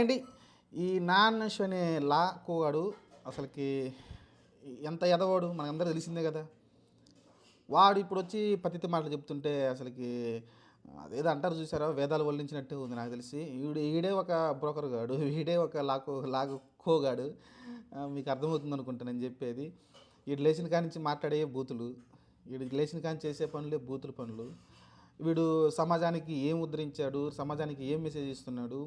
అండి ఈ నాన్నష్ అనే లా కోగాడు అసలుకి ఎంత ఎదవాడు మనందరూ తెలిసిందే కదా. వాడు ఇప్పుడు వచ్చి పతిత మాటలు చెప్తుంటే అసలుకి అదేదో అంటారు చూసారా, వేదాలు వల్లించినట్టు ఉంది నాకు తెలిసి. ఈడే ఒక బ్రోకర్ గాడు, ఈడే ఒక లాగు కోగాడు. మీకు అర్థమవుతుంది అనుకుంటా నేను చెప్పేది. వీడు లేచిన కానించి మాట్లాడే బూతులు, వీడు లేచిన కాని చేసే పనులే బూతుల పనులు. వీడు సమాజానికి ఏం ఉద్ధరించాడు, సమాజానికి ఏం మెసేజ్ ఇస్తున్నాడు.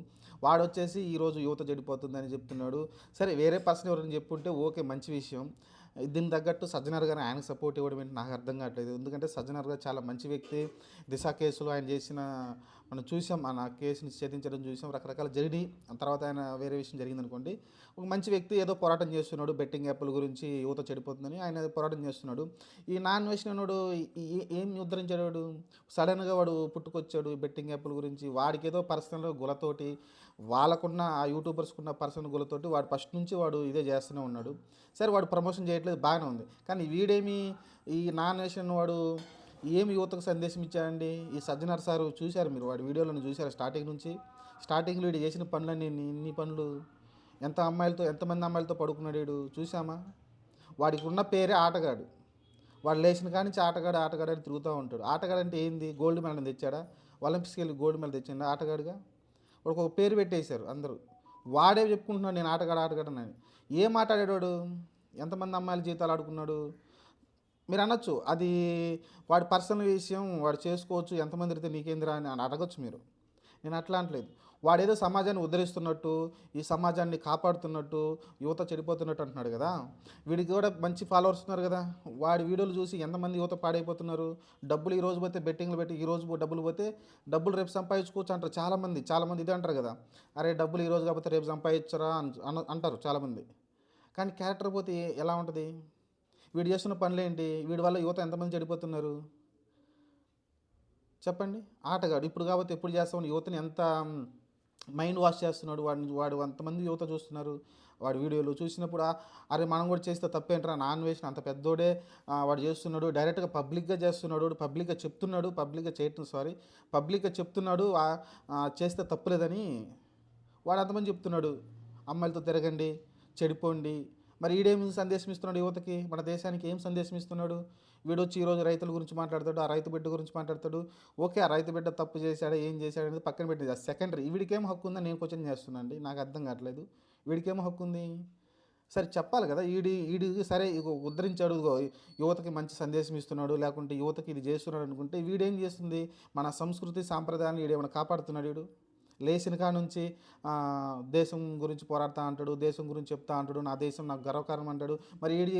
వాడు వచ్చేసి ఈరోజు యువత చెడిపోతుందని చెప్తున్నాడు. సరే వేరే పర్సన్ ఎవరైనా చెప్పుంటే ఓకే, మంచి విషయం. దీనికి తగ్గట్టు సజ్జనర్ గారు ఆయనకు సపోర్ట్ ఇవ్వడం ఏంటి నాకు అర్థం కావట్లేదు. ఎందుకంటే సజ్జనర్ గారు చాలా మంచి వ్యక్తి. దిశ కేసులో ఆయన చేసిన మనం చూసాం, ఆ కేసుని ఛేదించడం చూసాం, రకరకాల జరిగి తర్వాత ఆయన వేరే విషయం జరిగిందనుకోండి. ఒక మంచి వ్యక్తి ఏదో పోరాటం చేస్తున్నాడు, బెట్టింగ్ యాప్ల గురించి యువత చెడిపోతుందని ఆయన పోరాటం చేస్తున్నాడు. ఈ నాన్ వేసినోడు ఏం ఉద్ధరించాడు? సడన్గా వాడు పుట్టుకొచ్చాడు బెట్టింగ్ యాప్ల గురించి. వాడికి ఏదో పర్సనల్ గులతోటి, వాళ్ళకున్న ఆ యూట్యూబర్స్కున్న పర్సనల్ గులతోటి వాడు ఫస్ట్ నుంచి వాడు ఇదే చేస్తూనే ఉన్నాడు. సరే వాడు ప్రమోషన్ చేయట్లేదు, బాగానే ఉంది. కానీ వీడేమి, ఈ నాన్ వేసిన వాడు ఏమి యువతకు సందేశం ఇచ్చాడండి? ఈ సజ్జనర్ సారు చూశారు మీరు, వాడి వీడియోలను చూశారు స్టార్టింగ్ నుంచి. స్టార్టింగ్లో వీడు చేసిన పనులన్నీ ఇన్ని పనులు, ఎంతమంది అమ్మాయిలతో పడుకున్నాడు వీడు చూసామా? వాడికి ఉన్న పేరే ఆటగాడు. వాడు లేచిన కాడి నుంచి ఆటగాడు అని తిరుగుతూ ఉంటాడు. ఆటగాడు అంటే ఏంది? Gold medal తెచ్చాడా? ఒలింపిక్స్కి వెళ్ళి గోల్డ్ మెడల్ తెచ్చిండా ఆటగాడుగా? వాడికి ఒక పేరు పెట్టేశారు అందరూ. వాడే చెప్పుకుంటున్నాడు నేను ఆటగాడని. ఏం ఆటాడాడు? ఎంతమంది అమ్మాయిల జీవితాలు ఆడుకున్నాడు? మీరు అనొచ్చు అది వాడి పర్సనల్ విషయం, వాడు చేసుకోవచ్చు, ఎంతమంది అయితే నీకేందిరా అని అడగచ్చు మీరు. నేను అట్లా అనట్లేదు. వాడేదో సమాజాన్ని ఉద్ధరిస్తున్నట్టు, ఈ సమాజాన్ని కాపాడుతున్నట్టు, యువత చెడిపోతున్నట్టు అంటున్నాడు కదా. వీడికి కూడా మంచి ఫాలోవర్స్ ఉన్నారు కదా. వాడి వీడియోలు చూసి ఎంతమంది యువత పాడైపోతున్నారు. డబ్బులు ఈ రోజు పోతే బెట్టింగ్లు పెట్టి, ఈ రోజు డబ్బులు పోతే డబ్బులు రేపు సంపాదించుకోవచ్చు అంటారు చాలామంది ఇదే అంటారు కదా. అరే డబ్బులు ఈ రోజు కాకపోతే రేపు సంపాదించరా అంటారు చాలామంది. కానీ క్యారెక్టర్ పోతే ఎలా ఉంటుంది? వీడు చేస్తున్న పనులేంటి? వీడి వల్ల యువత ఎంతమంది చెడిపోతున్నారు చెప్పండి. ఆటగాడు ఇప్పుడు కాబట్టి ఎప్పుడు చేస్తామని యువతని ఎంత మైండ్ వాష్ చేస్తున్నాడు. వాడు అంతమంది యువత చూస్తున్నారు వాడి వీడియోలు చూసినప్పుడు. అరే మనం కూడా చేస్తే తప్పేంట్రా, నాన్ వేసిన అంత పెద్దోడే వాడు చేస్తున్నాడు, డైరెక్ట్గా పబ్లిక్గా చేస్తున్నాడు, పబ్లిక్గా చెప్తున్నాడు, పబ్లిక్గా చెప్తున్నాడు చేస్తే తప్పులేదని వాడు అంతమంది చెప్తున్నాడు. అమ్మాయిలతో తిరగండి, చెడిపోండి. మరి ఈడేం సందేశం ఇస్తున్నాడు యువతకి, మన దేశానికి ఏం సందేశం ఇస్తున్నాడు? వీడు వచ్చి ఈరోజు రైతుల గురించి మాట్లాడతాడు, ఆ రైతు బిడ్డ గురించి మాట్లాడతాడు. ఓకే, ఆ రైతు బిడ్డ తప్పు చేశాడా, ఏం చేశాడు అనేది పక్కన పెట్టేది, సెకండరీ. వీడికేం హక్కు ఉందని నేను క్వశ్చన్ చేస్తున్నాను అండి. నాకు అర్థం కావట్లేదు, వీడికేం హక్కు ఉంది? సరే చెప్పాలి కదా. ఈడి సరే ఉద్ధరించాడు, యువతకి మంచి సందేశం ఇస్తున్నాడు, లేకుంటే యువతకి ఇది చేస్తున్నాడు అనుకుంటే వీడేం చేస్తుంది? మన సంస్కృతి సాంప్రదాయాన్ని వీడేమైనా కాపాడుతున్నాడు? వీడు లేచిన కాడ నుంచి దేశం గురించి పోరాడుతూ అంటాడు, దేశం గురించి చెప్తా అంటాడు, నా దేశం నాకు గర్వకారణం అంటాడు. మరి వీడు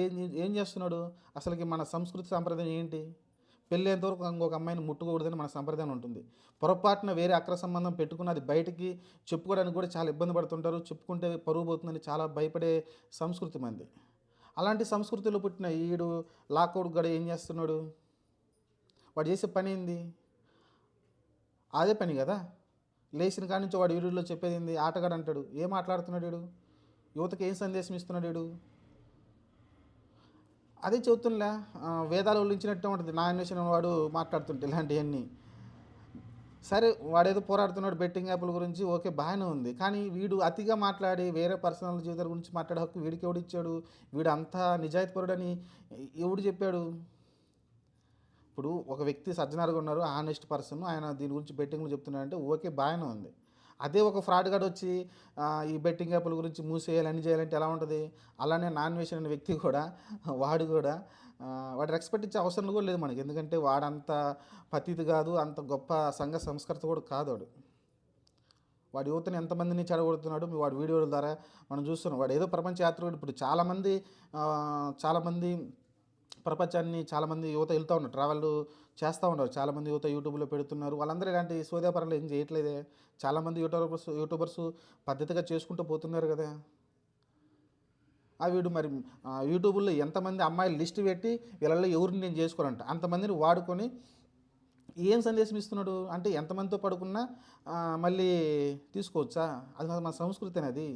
ఏం చేస్తున్నాడు? అసలుకి మన సంస్కృతి సాంప్రదాయం ఏంటి? పెళ్ళేంతవరకు ఇంకొక అమ్మాయిని ముట్టుకోకూడదని మన సంప్రదాయం ఉంటుంది. పొరపాటున వేరే అక్ర సంబంధం పెట్టుకుని అది బయటికి చెప్పుకోవడానికి కూడా చాలా ఇబ్బంది పడుతుంటారు. చెప్పుకుంటే పరువు పోతుందని చాలా భయపడే సంస్కృతి మంది. అలాంటి సంస్కృతిలో పుట్టిన ఈడు లాకోడు గడ ఏం చేస్తున్నాడు? వాడు చేసే పని ఏంది? అదే పని కదా. లేచిన కాడి నుంచి వాడు వీడియోలో చెప్పేది ఏంది? ఆటగాడు అంటాడు. ఏం మాట్లాడుతున్నాడు వీడు? యువతకి ఏం సందేశం ఇస్తున్నాడు వీడు? అదే చెబుతున్నా, వేదాలు ఉల్లించినట్టే ఉంటుంది నా అన్వేషణ వాడు మాట్లాడుతుంటే ఇలాంటివన్నీ. సరే వాడేదో పోరాడుతున్నాడు బెట్టింగ్ యాప్ల గురించి, ఓకే బాగానే ఉంది. కానీ వీడు అతిగా మాట్లాడి వేరే పర్సనల్ జీవితాల గురించి మాట్లాడే హక్కు వీడికి ఎవడు ఇచ్చాడు? వీడు అంతా నిజాయితీపరుడని ఎవడు చెప్పాడు? ఇప్పుడు ఒక వ్యక్తి సజ్జనారుగా ఉన్నారు, ఆనెస్ట్ పర్సన్, ఆయన దీని గురించి బెట్టింగ్లు చెప్తున్నాడంటే ఓకే బాగానే ఉంది. అదే ఒక ఫ్రాడ్ గాడు వచ్చి ఈ బెట్టింగ్ యాప్ల గురించి మూసేయాలి అన్ని చేయాలంటే ఎలా ఉంటుంది? అలానే నాన్ వేషన్ అనే వ్యక్తి కూడా వాడు కూడా వాడు రెస్పెక్ట్ ఇచ్చే అవసరం కూడా లేదు మనకి. ఎందుకంటే వాడంత పతితి కాదు, అంత గొప్ప సంఘ సంస్కృతి కూడా కాదు వాడు. వాడి యువతని ఎంతమందిని చెడగొడుతున్నాడు వాడి వీడియోల ద్వారా మనం చూస్తున్నాం. వాడు ఏదో ప్రపంచ యాత్రికుడు. ఇప్పుడు చాలామంది ప్రపంచాన్ని చాలామంది యువత వెళ్తూ ఉన్నారు, ట్రావెల్ చేస్తూ ఉన్నారు. చాలామంది యువత యూట్యూబ్లో పెడుతున్నారు. వాళ్ళందరూ ఇలాంటి సోదేపరాలు ఏం చేయట్లేదే. చాలామంది యూట్యూబర్స్ పద్ధతిగా చేసుకుంటూ పోతున్నారు కదా. వీడు మరి యూట్యూబ్లో ఎంతమంది అమ్మాయిలు లిస్ట్ పెట్టి వీళ్ళల్లో ఎవరిని నేను చేసుకోవాలంట అంతమందిని వాడుకొని ఏం సందేశం ఇస్తున్నాడు? అంటే ఎంతమందితో పడుకున్నా మళ్ళీ తీసుకోవచ్చా? అది మన సంస్కృతి అనేది.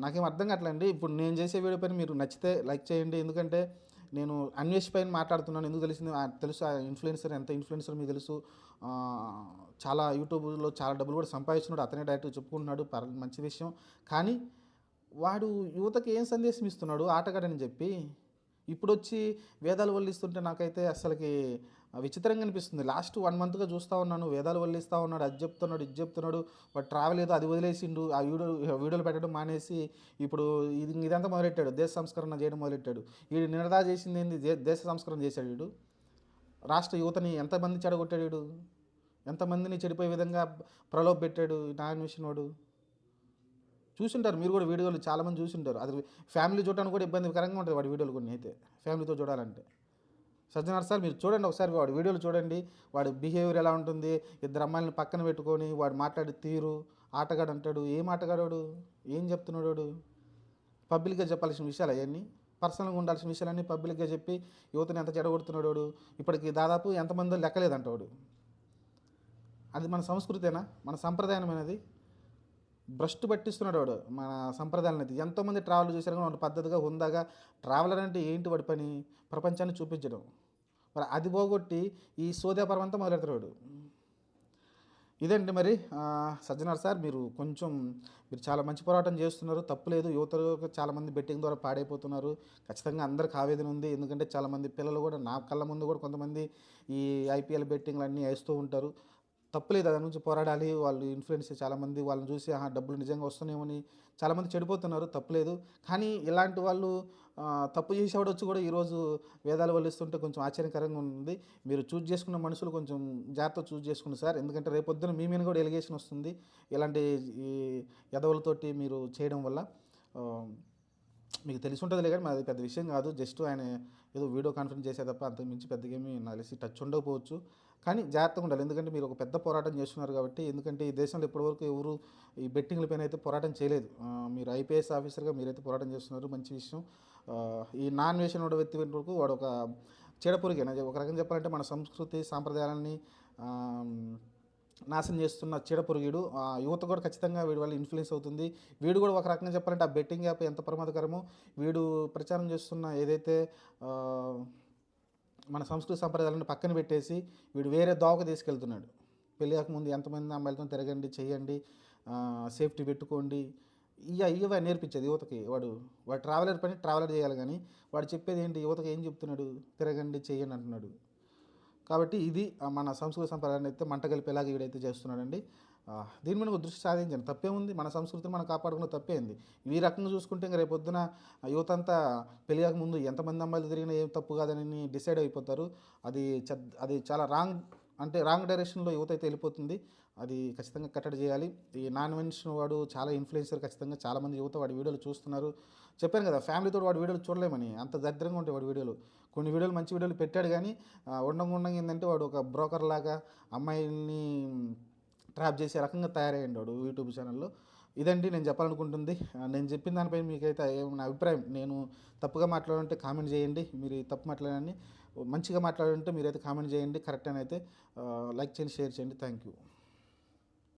నాకేం అర్థం కావట్లేండి. ఇప్పుడు నేను చేసే వీడియో పైన మీరు నచ్చితే లైక్ చేయండి. ఎందుకంటే నేను అన్వేష్ పైన మాట్లాడుతున్నాను, ఎందుకు తెలిసింది తెలుసు ఆ ఇన్ఫ్లుయెన్సర్ ఎంత ఇన్ఫ్లుయెన్సర్ మీకు తెలుసు, ఆ, చాలా యూట్యూబ్లో చాలా డబ్బులు కూడా సంపాదిస్తున్నాడు, అతనే డైరెక్ట్ చెప్పుకుంటున్నాడు, మంచి విషయం. కానీ వాడు యువతకి ఏం సందేశం ఇస్తున్నాడు ఆటగాడని చెప్పి ఇప్పుడు వచ్చి వేదాలు వల్లిస్తుంటే నాకైతే అసలుకి విచిత్రంగా అనిపిస్తుంది. లాస్ట్ 1 మంత్గా చూస్తూ ఉన్నాను, వేదాలు వల్లిస్తూ ఉన్నాడు, అది చెప్తున్నాడు ఇది చెప్తున్నాడు, వాడు ట్రావెల్ ఏదో అది వదిలేసిండు, ఆ వీడియోలు పెట్టడం మానేసి ఇప్పుడు ఇదంతా మొదలెట్టాడు, దేశ సంస్కరణ చేయడం మొదలెట్టాడు. వీడు నిరదా చేసింది ఏంది, దేశ సంస్కరణ చేశాడు వీడు. రాష్ట్ర యువతని ఎంతమంది చెడగొట్టాడు వీడు, ఎంతమందిని చెడిపోయే విధంగా ప్రలోభ పెట్టాడు నాయన విషయంవాడు. చూసింటారు మీరు కూడా వీడియోలు చాలామంది చూసింటారు. అది ఫ్యామిలీ చూడడానికి కూడా ఇబ్బందికరంగా ఉంటుంది వాడి వీడియోలు కొన్ని అయితే, ఫ్యామిలీతో చూడాలంటే. సజ్జనార్ సార్ మీరు చూడండి ఒకసారి, వాడి వీడియోలు చూడండి, వాడి బిహేవియర్ ఎలా ఉంటుంది, ఇద్దరు అమ్మాయిలను పక్కన పెట్టుకొని వాడు మాట్లాడే తీరు, ఆటగాడు అంటాడు, ఏం ఆటగాడు, ఏం చెప్తున్నాడు వాడు. పబ్లిక్గా చెప్పాల్సిన విషయాలు అవన్నీ, పర్సనల్గా ఉండాల్సిన విషయాలన్నీ పబ్లిక్గా చెప్పి యువతని ఎంత చెడగొడుతున్నాడు వాడు. ఇప్పటికి దాదాపు ఎంతమందో లెక్కలేదంట వాడు. అది మన సంస్కృతేనా, మన సంప్రదాయమైనది? భ్రష్టు పట్టిస్తున్నాడు వాడు మన సంప్రదాయాలను. అయితే ఎంతోమంది ట్రావెల్ చేశారు కానీ వాడు పద్ధతిగా హుందాగా ట్రావెలర్ అంటే ఏంటి వాడి పని, ప్రపంచాన్ని చూపించడం. మరి అది పోగొట్టి ఈ సోదాపరం అంతా మొదలెడతాడు వాడు. ఇదండి మరి సజ్జనార్ సార్, మీరు చాలా మంచి పోరాటం చేస్తున్నారు, తప్పులేదు. యువతలో చాలామంది బెట్టింగ్ ద్వారా పాడైపోతున్నారు. ఖచ్చితంగా అందరికి ఆవేదన ఉంది, ఎందుకంటే చాలామంది పిల్లలు కూడా నా కళ్ళ ముందు కూడా కొంతమంది ఈ ఐపీఎల్ బెట్టింగ్లు అన్నీ వేస్తూ ఉంటారు. తప్పులేదు, దాని నుంచి పోరాడాలి. వాళ్ళు ఇన్ఫ్లుయెన్స్ చాలామంది వాళ్ళని చూసి డబ్బులు నిజంగా వస్తున్నాయేమని చాలామంది చెడిపోతున్నారు, తప్పులేదు. కానీ ఇలాంటి వాళ్ళు తప్పు చేసేవాడు వచ్చి కూడా ఈరోజు వేదాలు వల్లిస్తుంటే కొంచెం ఆశ్చర్యకరంగా ఉంది. మీరు చూజ్ చేసుకున్న మనుషులు కొంచెం జాగ్రత్త చూజ్ చేసుకుని సార్, ఎందుకంటే రేపొద్దున మీ మీద కూడా ఎలిగేషన్ వస్తుంది ఇలాంటి ఈ ఎదవులతోటి మీరు చేయడం వల్ల. మీకు తెలిసి ఉంటుందిలే కానీ అది పెద్ద విషయం కాదు, జస్ట్ ఆయన ఏదో వీడియో కాన్ఫరెన్స్ చేసే తప్ప అంతకు మించి పెద్దగా ఏమీ నాకు తెలిసి టచ్ ఉండకపోవచ్చు. కానీ జాగ్రత్తగా ఉండాలి, ఎందుకంటే మీరు ఒక పెద్ద పోరాటం చేస్తున్నారు కాబట్టి. ఎందుకంటే ఈ దేశంలో ఇప్పటివరకు ఎవరు ఈ బెట్టింగ్ల పైన అయితే పోరాటం చేయలేదు. మీరు ఐపీఎస్ ఆఫీసర్గా మీరైతే పోరాటం చేస్తున్నారు, మంచి విషయం. ఈ నాన్ వేషన్ వ్యక్తి వరకు వాడు ఒక చెడపురుగే, ఒక రకంగా చెప్పాలంటే మన సంస్కృతి సాంప్రదాయాలని నాశనం చేస్తున్న చీడపురుగుడు. యువత కూడా ఖచ్చితంగా వీడి వల్ల ఇన్ఫ్లుయెన్స్ అవుతుంది. వీడు కూడా ఒక రకంగా చెప్పాలంటే ఆ బెట్టింగ్ యాప్ ఎంత ప్రమాదకరమో, వీడు ప్రచారం చేస్తున్న ఏదైతే మన సంస్కృతి సంప్రదాయాలను పక్కన పెట్టేసి వీడు వేరే దోవకు తీసుకెళ్తున్నాడు. పెళ్ళి కాకముందు ఎంతమంది అమ్మాయిలతో తిరగండి, చెయ్యండి, సేఫ్టీ పెట్టుకోండి, ఇవే నేర్పించేది యువతకి. వాడు ట్రావెలర్ పని ట్రావెలర్ చేయాలి, కానీ వాడు చెప్పేది ఏంటి, యువతకి ఏం చెప్తున్నాడు, తిరగండి చెయ్యండి అంటున్నాడు. కాబట్టి ఇది మన సంస్కృతి సంప్రదాయాన్ని అయితే మంట కలిపేలాగా వీడైతే చేస్తున్నాడండి. దీని మీద దృష్టి సాధించండి, తప్పే ఉంది. మన సంస్కృతిని మనం కాపాడుకున్న తప్పే ఉంది. ఈ రకంగా చూసుకుంటే ఇంకా రేపొద్దున యువత అంతా పెళ్ళిగాక ముందు ఎంతమంది అమ్మాయిలు తిరిగినా ఏం తప్పు కాదని డిసైడ్ అయిపోతారు. అది చాలా రాంగ్ డైరెక్షన్లో యువత అయితే వెళ్ళిపోతుంది. అది ఖచ్చితంగా కట్టడి చేయాలి. ఈ నాన్ వెన్షన్ వాడు చాలా ఇన్ఫ్లుయెన్సర్, ఖచ్చితంగా చాలామంది యువత వాడి వీడియోలు చూస్తున్నారు. చెప్పాను కదా, ఫ్యామిలీతో వాడి వీడియోలు చూడలేమని, అంత దరిద్రంగా ఉంటాయి వాడి వీడియోలు. కొన్ని వీడియోలు మంచి వీడియోలు పెట్టాడు, కానీ ఉండంగా ఏంటంటే వాడు ఒక బ్రోకర్ లాగా అమ్మాయిల్ని ట్రాప్ చేసే రకంగా తయారయ్యాడు వాడు యూట్యూబ్ ఛానల్లో. ఇదండి నేను చెప్పాలనుకుంటుంది. నేను చెప్పిన దానిపై మీకైతే నా అభిప్రాయం, నేను తప్పుగా మాట్లాడాలంటే కామెంట్ చేయండి. మీరు తప్పు మాట్లాడాలని, మంచిగా మాట్లాడాలంటే మీరైతే కామెంట్ చేయండి, కరెక్ట్ అని అయితే లైక్ చేయండి, షేర్ చేయండి. Thank you.